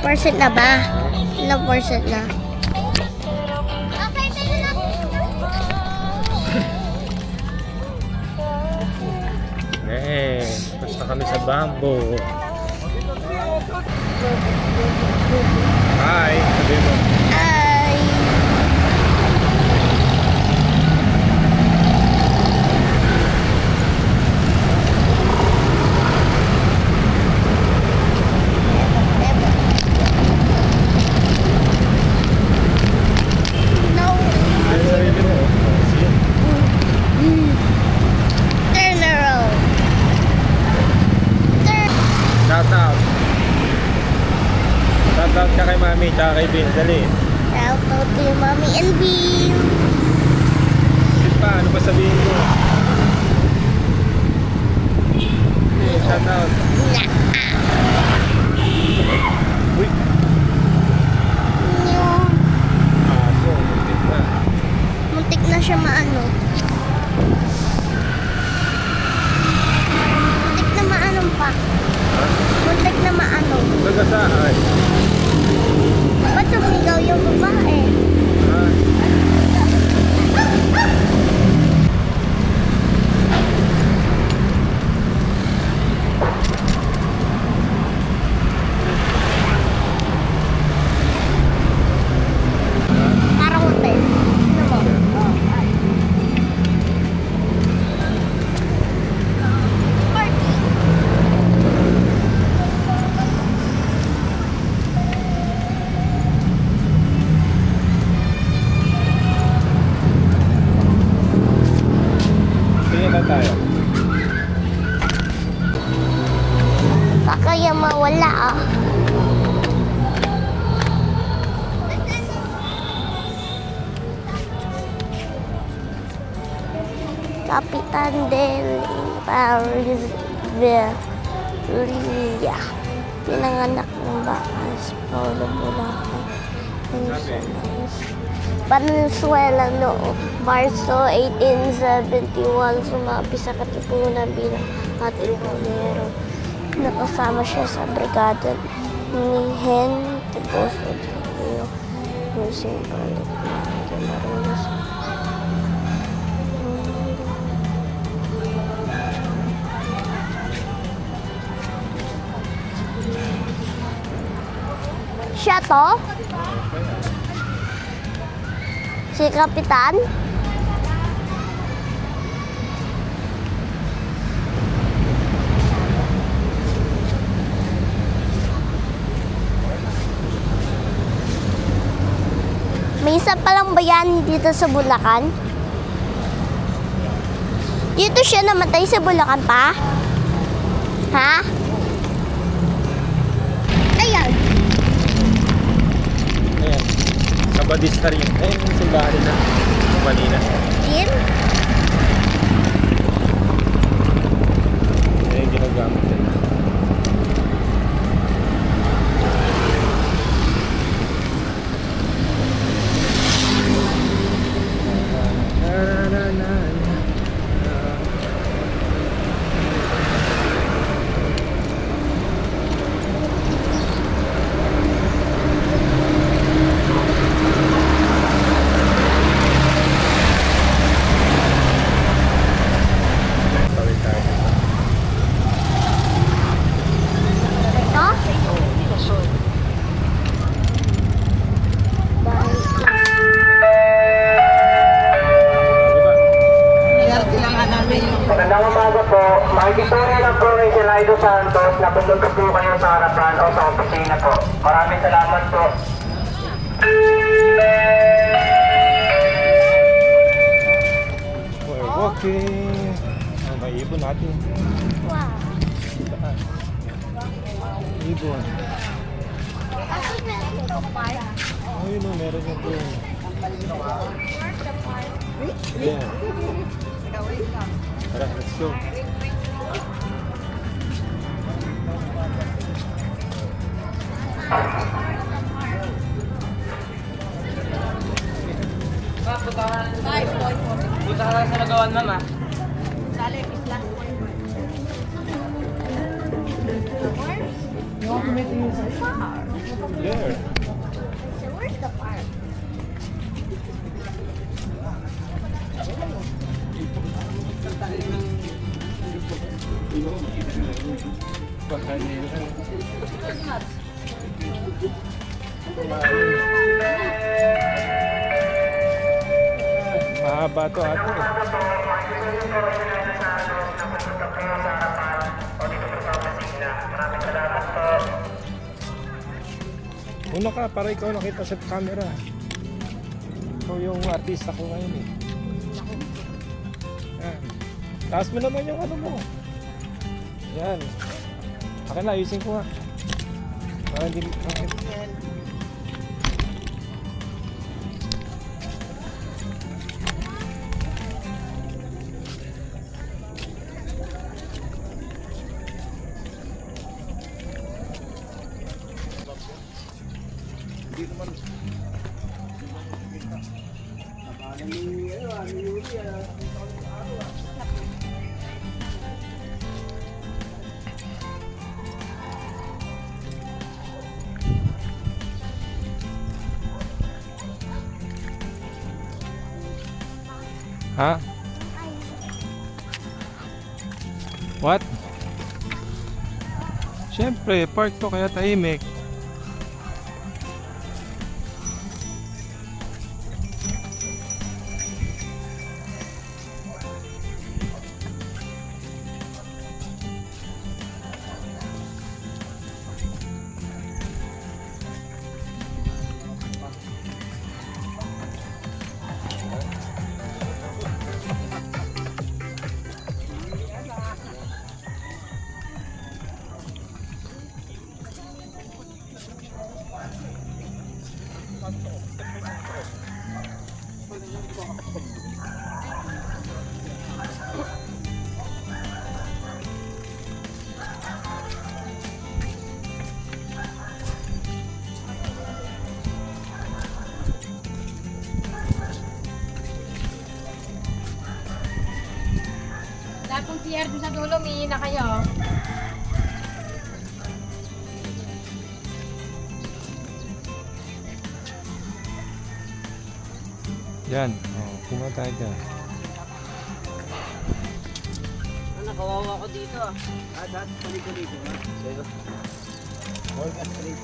percent na ba? Ilang percent na? Basta kami sa bamboo. Hi, sabi mo. Ay. No. Ano sarili mo? Turn around. Shout out. Shout out ka kay Mami tsaka kay Bin. Dali. Shout out to Mommy and Bill. Bis pa, ano ba sabihin mo? Shout out. Uy. Aso, muntik na. Muntik na siya maano. Muntik na maano pa. Ha? Muntik na maano. Nagasaan. Ba't sumigaw yung babae? Ha? Parang hotel. Ano mo? Party. Tingin na tayo. Kaya mawala ah. Kapitan Del Paris Villa. Pinanganak ng Bakas, Paulo Bulacan, Venezuela noong Marso 1871. Sumapi sa Katipunan bilang katipunero. Nakasama siya sa brigada ni Hen Tiboso de Rio. Musing Palit na Marinas. Siya to? Si Kapitan? May isa palang bayani dito sa Bulacan. Dito siya namatay sa Bulacan pa? Ha? Ayan. Ayan. Kabadista rin. Ayun yung simbahan na. Manila. Din? Ayun ginagamit nila. Magandang umaga po. Makikisuri lang po kay Sinaido Santos na pumunta po kayo sa harapan o sa opisina po. Maraming salamat po. We're walking. Oh, may ibon natin. Wow. Saan? Ibon. Oh, yun o, meron yung doon. Yeah. Tara, let's go. Punta ka lang sa nagawan, mama. There. So where's the park? Mahaba to ate. Una ka, para ikaw nakita sa camera. Ikaw yung artista ko ngayon eh. Yan. Taas mo naman yung ano mo. Yan. Akin na, ayusin ko nga. Para hindi... Ha? What? Siyempre, park to kaya tahimik. Lahat ng CR dun sa dulo, may na kayo. Yan. Oh, pumunta tayo dyan. Nakawawa ko dito ah. Dati paliko dito ha. Pero, all that straight.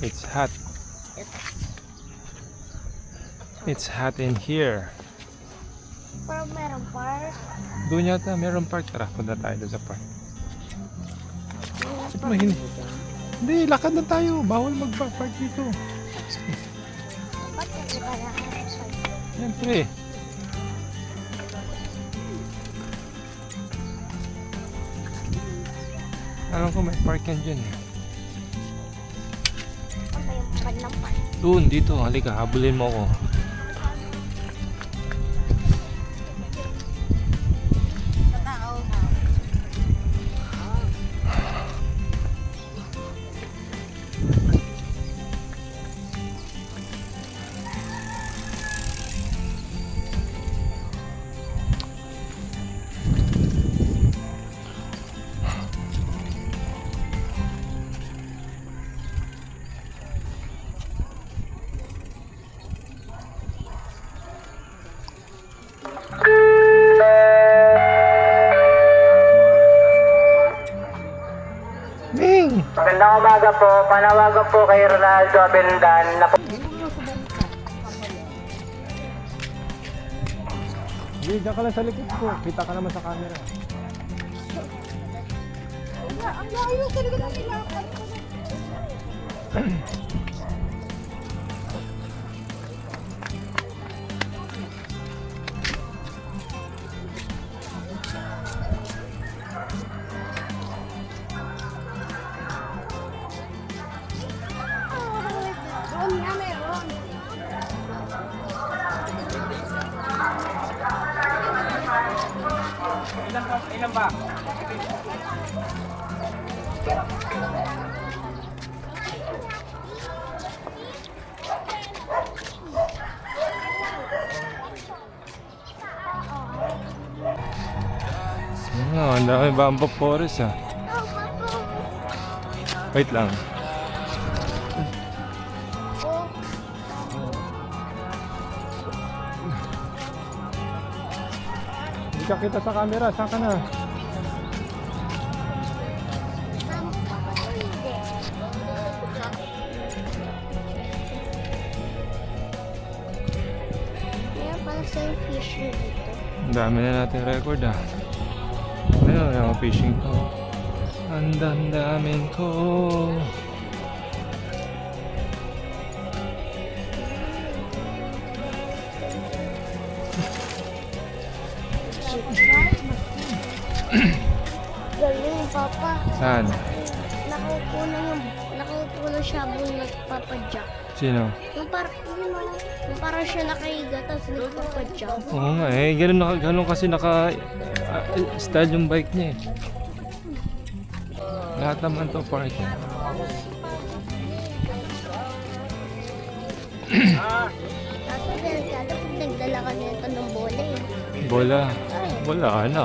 It's hot. It's hot in here. Parang meron park. Doon yata, meron park. Tara, punta tayo doon sa park. Ba't mahinig? Hindi, lakad na tayo. Bawal mag-park dito. Ba't hindi ka nakakasal? Siyempre. Alam ko may park yan dyan eh. Ano ba yung pan ng park? Doon, dito. Halika, habulin mo ako. Ming! Magandang umaga po. Panawagan po kay Ronaldo Abendan na po. Hindi, dyan ka lang sa likod ko. Kita ka naman sa camera. Ang layo talaga ng ilakad. Doon nga meron. Ilan ba? Oh, ang dami bamboo forest ah. Wait lang. Hindi ka kita sa camera. Saan ka na? Meron pala sa fishing dito. Ang dami na natin record ah. Ayun, yung fishing ko. Ang damdamin ko. Galing, Papa. Saan? Nakaupo na siya habang nagpapadyak. Sino? Yung parang siya nakahiga tapos nagpapadyak. Oo nga eh. Ganun kasi style yung bike niya eh. Lahat naman to park eh. Kaso delikado pag nagdala ka nito ng bola eh. Bola. Bola ano?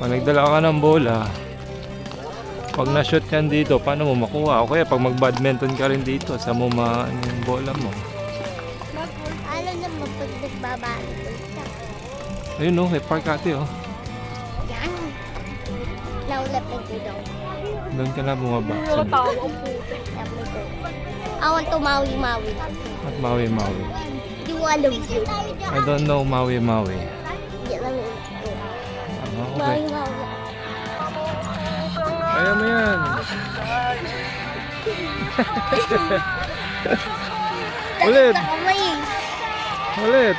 Pag nagdala ka ng bola, pag na-shoot yan dito, paano mo makuha? O kaya pag mag-badminton ka rin dito, saan mo yung bola mo? Alam naman pag nagbabalik ka. Ayun oh, may park ate oh. Yan. Naulapin ko daw. Doon ka na bumaba. Awan to Maui-Maui. At Maui-Maui. Hindi mo alam yun. I don't know Maui-Maui. Hindi alam yun. Okay. Maui-Maui. Kaya mo yan. Ulit. Sa kamay. Ulit.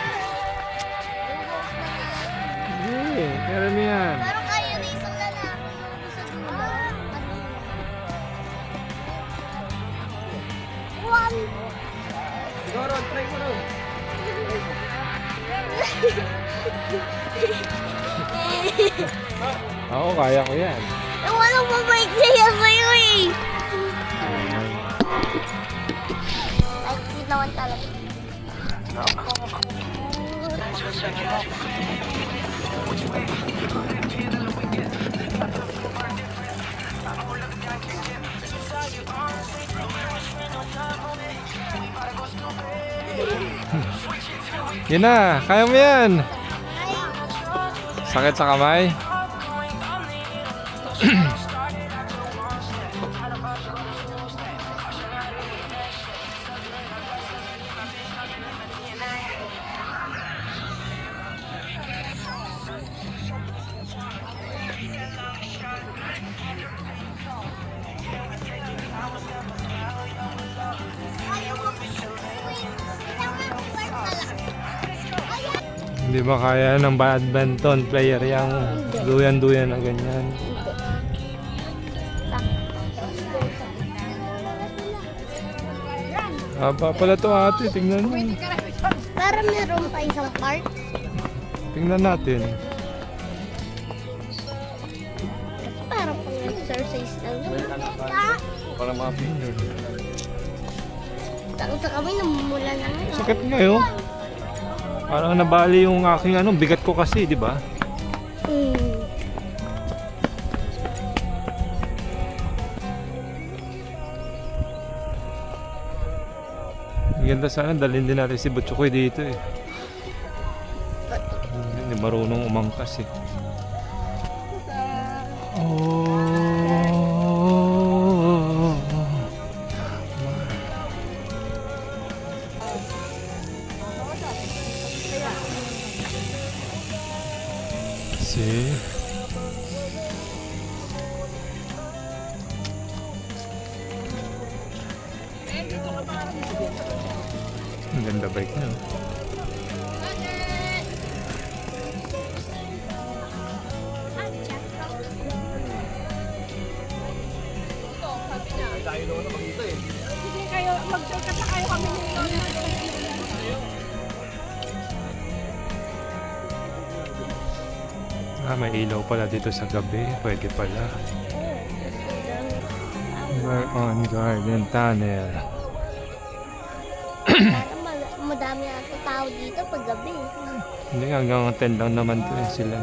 Sige, kaya mo yan. Parang kayo na isang lalaki sa dulo. One. Siguro, try ko rin. Ako, kaya ko yan. Walang mabait siya sa'yo eh. Ay, sinawan talaga. Yan na, kaya mo yan. Sakit sa kamay. Hindi ba kaya ng badminton player yung duyan-duyan na ganyan? Haba pala to ate, tingnan mo. Parang meron pa isang part. Tingnan natin. Parang pang exercise lang. Para mga finger. Takot sa kami, namumula na nga. Sakit ngayon. Parang nabali yung aking bigat ko kasi, di ba? Ang ganda sana, dalhin din natin si Butchukoy dito eh. Hindi marunong umangkas eh. See? Ang ganda bike na. Sige kayo, mag-shortcut na kayo kami nila. May ilaw pala dito sa gabi. Pwede pala. We're on Garden Tunnel. Parang madami ata tao dito pag gabi. Hindi, hanggang 10 lang naman to sila.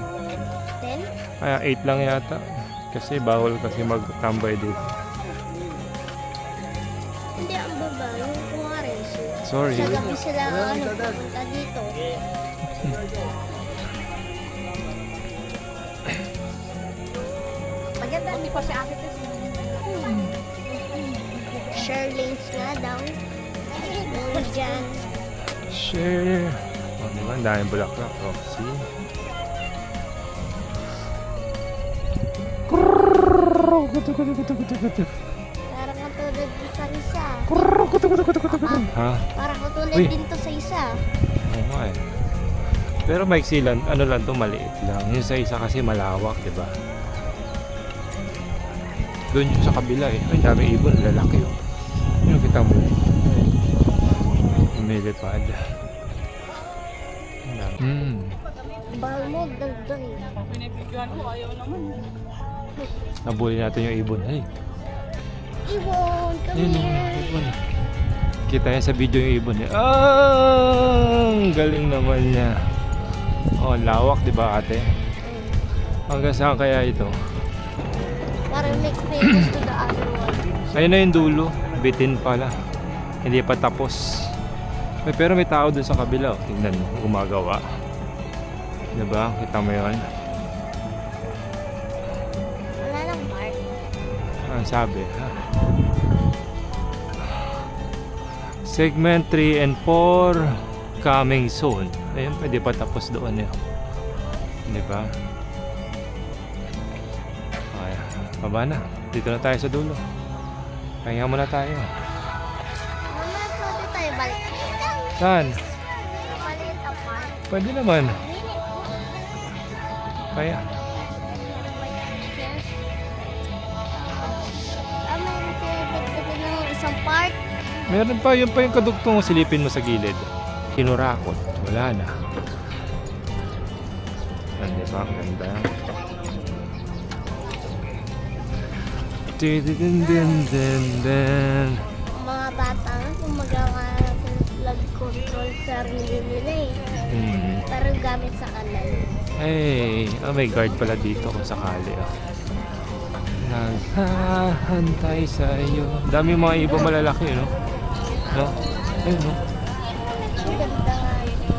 10? Kaya 8 lang yata. Kasi bawal kasi magtambay dito. Hindi, ang baba. Yung kumari. Sorry. Sa gabi sila pupunta dito. Maganda, hindi pa si Ate Tess. Share links nga daw. Doon dyan. Share. Oh, diba? Ang daming bulaklak. Oh, see? Parang katulad din sa isa. Ha? Parang katulad Uy. din to sa isa. Oo nga eh. Pero maiksi lang, ano lang to, maliit lang. Yung sa isa kasi malawak, di ba? Doon yung sa kabila eh. Ay, dami ibon, lalaki oh. Yung kita mo. Lumilipad. Bahal mo, dagdag. Pinipigyan ko, ayaw naman. Nabuli natin yung ibon. Ay, Ibon, come yun here. yung ibon. Kita yan sa video yung ibon eh. Ah, ang galing naman niya. Oh, lawak, di ba ate? Hanggang saan kaya ito? Parang next famous to the other one. Ayun na yung dulo. Bitin pala. Hindi pa tapos. Ay, pero may tao dun sa kabila. Oh. Tingnan mo. Gumagawa. Diba? Kita mo yun? Wala lang, Mark. Ang sabi. Ha? Segment 3 and 4 coming soon. Ayun, pwede pa tapos doon yun. Diba? Ay, baba na. Dito na tayo sa dulo. Pahinga muna tayo. Mamaya pwede tayo balik. Saan? Maliit ang park. Pwede naman. Kaya. Mayroon kayo dagdagan ng isang park. Meron pa, yun pa yung kadugtong silipin mo sa gilid. Kinurakot. Wala na. Yan, di ba? Ang ganda. Din. Mga bata nga, kung magawa ng flood control sarili nila eh. Pero gamit sa kanal. Hey, may guard pala dito kung sakali. Oh. Naghahantay sa iyo. Dami mga ibang malalaki, no? No? Ayun, no? Ang ganda nga yun.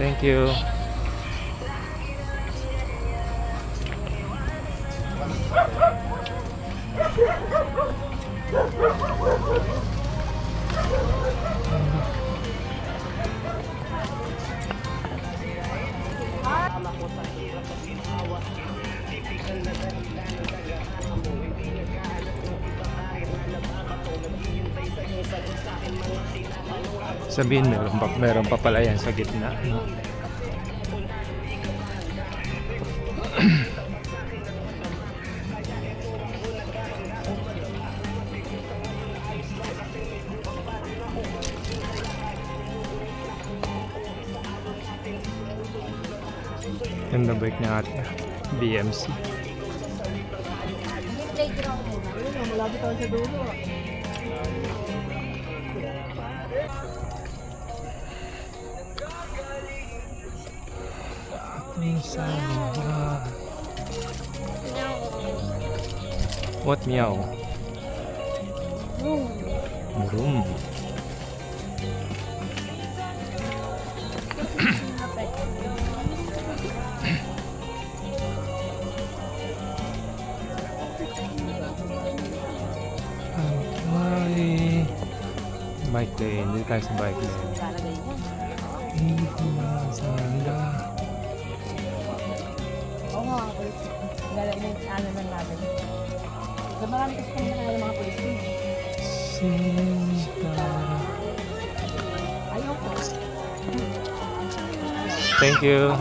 Thank you. Sabihin meron pa pala yan sa gitna. No? Ganda bike niya ate. BMC. Playground mo. Malapit tayo sa dulo. What meow? Room. Ay, bike lane. Dito tayo sa bike lane. Dito na sana. Oo nga, police. Ano lang natin. So, marami kasi kami nakala mga police. Sinta. Ayoko. Thank you.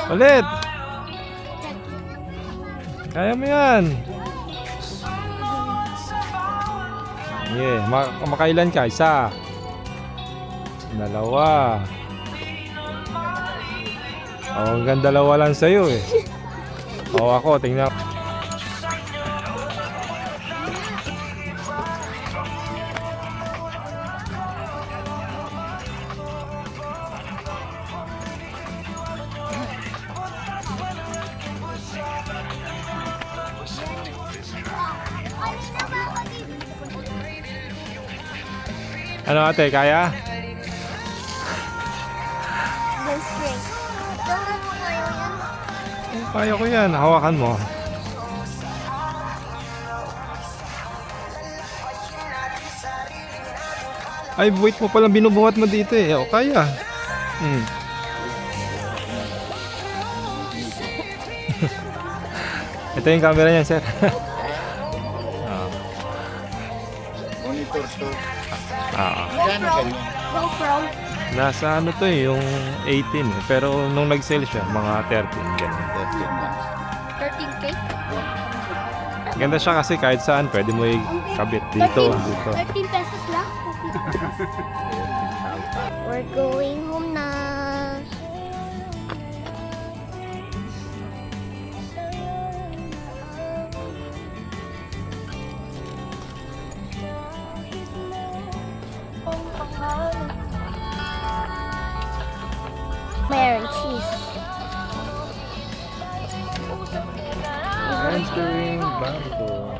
Ulit! Kaya mo yan! Yeah, makailan ka? Isa. Dalawa. Oh, hanggang dalawa lang sa'yo eh. Oh, ako, tingnan. Ano ate, kaya? This ring. Tungan mo na yun. Kaya ko yan, hawakan mo. Ay, wait mo palang binubuhat mo dito eh. O, kaya. Ito yung camera niyan, sir. Monitor to. GoPro. GoPro. Nasa ano to eh, yung 18 eh. Pero nung nag-sale siya, mga 13. Ganun. 13K? Ganda siya kasi kahit saan pwede mo ikabit. Dito, dito. 13 pesos lang. We're going home na. Mayor and cheese. Entering Bangko.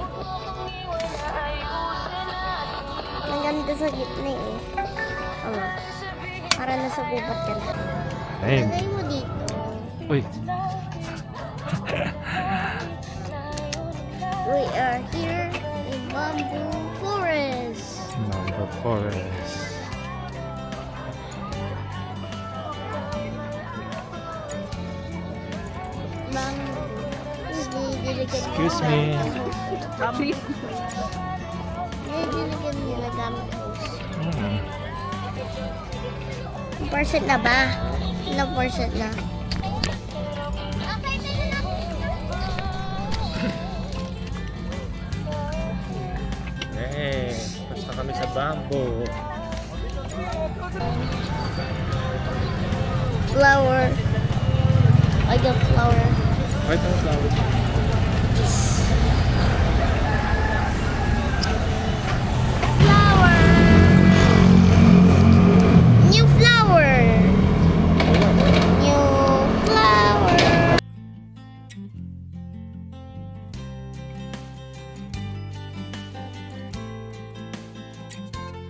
Ang ganda sa gitna eh. Oh. Para nasa gubat ka na. Ayun. Lagay mo dito. Uy. We are here in Bamboo Forest. Number Forest. Bamboo. Excuse me. Nililigan nila gamit ko. Percent na ba? Ilang percent na? Eh, basta kami sa Bamboo. Flower. I got flower. Right ang flower. Flower. New flower.